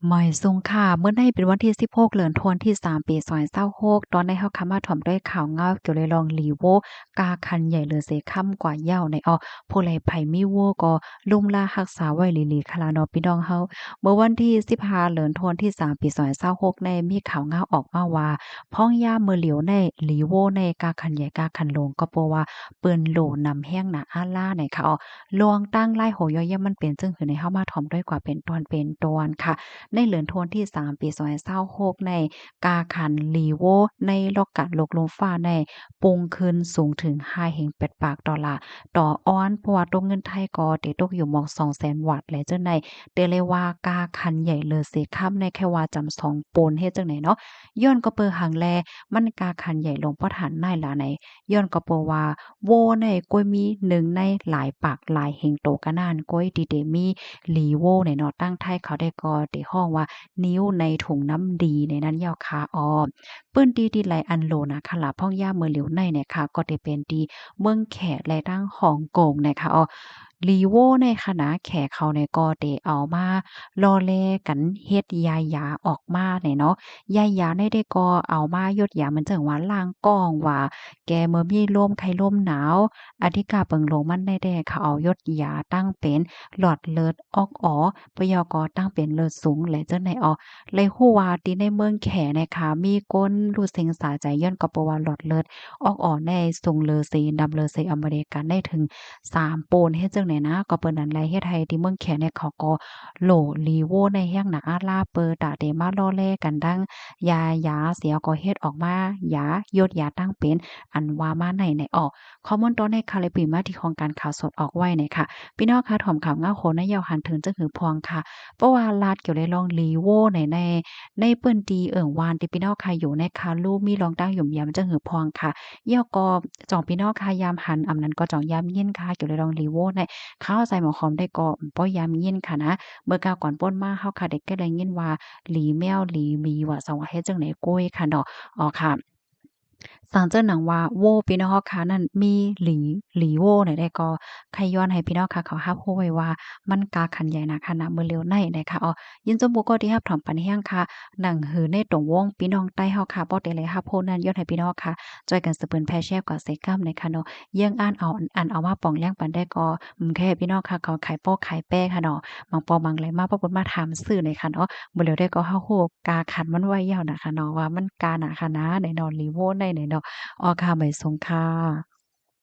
หมอยซุงค่ะเมื่อในเป็นวันที่16เดือนธันวาคมที่3ปี2026ตอนได้เฮาคำมาถ่อมด้วยข่าวเงาเกี่ยวเลยลองลีโวกาคันใหญ่เหลือเสค่ำกว่าเหย้าในผู้ใดไผมีโว้ก็ลุ่มล่ารักษาไว้หลีๆค่ะล่ะเนาะพี่น้องเฮาเมื่อวันที่15เดือนธันวาคมที่3ปี2026ในมีข่าวเงาออกมาว่าพ้องย่าเมื่อเหลียวในลีโวในกาคันใหญ่กาคันโลงก็เพราะว่าเปิ้นโหลนำแห้งหนาอาล่าในค่ะลวงตั้งไล่โหย่อยๆมันเป็นจึงคือในเฮามาถ่อมด้วยกว่าเป็นตอนเป็นตอนค่ะ ในเหลือนทวนที่3ปี2026ในกาขันลีโวในลอกกะลกลมฟ้าในปรุงขึ้นสูงถึง5.8ปากดอลลาร์ต่อออนเพราะว่าตกเงินไทยก็เตตกอยู่หมอก200,000วัตต์และจังในเตเลยว่ากาคันใหญ่เลยสิค่ำในแค่ว่าจำ2ปนเฮ็ดจังไหนเนาะย้อนก็เปิงหังแลมันกาคันใหญ่ลงเพราะฐานนายหลาไหนย้อนก็เปิงว่าโวในก้วยมีหนึ่งในหลายปากหลายแห่งโตกะนานก้อยดีเดมีลีโวในเนาะตั้งไทยเขาได้ก็ได้ฮ้องว่านิ้วในถุงน้ำดีในนั้นยาวคาอ้อมเปิ้นดีดีหลายอันโลนะค่ะล่ะพ่องย่าเมือเหลียวในเนี่ยค่ะก็ได้เป็นดีเมืองแขและทั้งฮ่องกงนะคะลีโวในคณะแขเขาเนี่ยก็ได้เอามาล่อแลกันเฮ็ดยาหยาออกมาเนี่ยเนาะยาหยาได้ก็เอามายดยามันจังว่าล้างก้องว่าแกเมื่อมีลมไข้ลมหนาวอธิกาเปิงลงมันได้เขาเอายดยาตั้งเป็นหลอดเลือดออกอ๋อปยกตั้งเป็นเลือดสูงและจังได๋เลยฮู้ว่าที่ในเมืองแขนะคะมีคนรู้เซ็งสาใจย้อนก็เพราะว่าหลอดเลือดออกในสูงเลอซีดำเลอซีอเมริกันได้ถึง3โปนเฮ็ดจังได๋นะก็เปิ้นนั้นแลเฮ็ดให้ที่เมืองแขเนี่ยเขาก็โหลลีโวในแฮ้งหน้าอาลาเปิดตาเดมาล่อแลกันดังยาเสียก็เฮ็ดออกมายายดยาตั้งเป็นอันว่ามาในข้อมูลตอนในคาลิปีมาที่ของการข่าวสดออกไว้เนี่ยค่ะพี่น้องคะถ่อมข่าวเงาโคนยาวหันถึงจังหือพองค่ะ เพราะว่าลาดเกี่ยวได้ลองลีโวในเปิ้นตีวานที่พี่น้องค่ะอยู่ในคาลูมีลองตั้งหยุ่มยามจังหือพองค่ะย่อก็จ่องพี่น้องค่ะยามหันอำนั้นก็จ่องยามยินค่ะเกี่ยวได้ลองลีโวในข้าวใส่หมอหอมได้ก็ป้อยามยินค่ะนะเมื่อกาวก่อนป้นมาเฮาค่ะเด็กก็ได้ยินว่าหลีแมวหลีมีว่าสว่าเฮ็ดจังได๋โก้ยค่ะเนาะค่ะ สางเจิ้นหนังว่าโว้พี่น้องค่ะนั่นมีหลีโว้เนี่ยได้ก็ใครย้อนให้พี่น้องค่ะเขารับรู้ไว้ว่ามันกาขันใหญ่นะขนาดมื้อเร็วในนะคะยินจมบุก็ที่รับถอมปันแรงค่ะหนังหือในตรงวงพี่น้องใต้เฮาค่ะบ่ได้เลยรับรู้นั้นย้อนให้พี่น้องค่ะช่วยกันสืบเปิ้นแพร่แชร์กว่าใส่กำนะคะเนาะเยี่ยงอ่านเอาอันเอามาปองแรงปันได้ก็แค่พี่น้องค่ะเขาขายโป้ขายแป้ค่ะเนาะบางปอบางไหลมาปรากฏมาถามซื้อหน่อยค่ะเนาะบ่แล้วได้ก็เฮาฮู้กาขันมันไว้ยาวนะคะเนาะว่ามันกาหนาคะนะไหนเนาะลีโว้ได้ไหนเนาะ อ๋อค่ะบ่ายสงค่ะ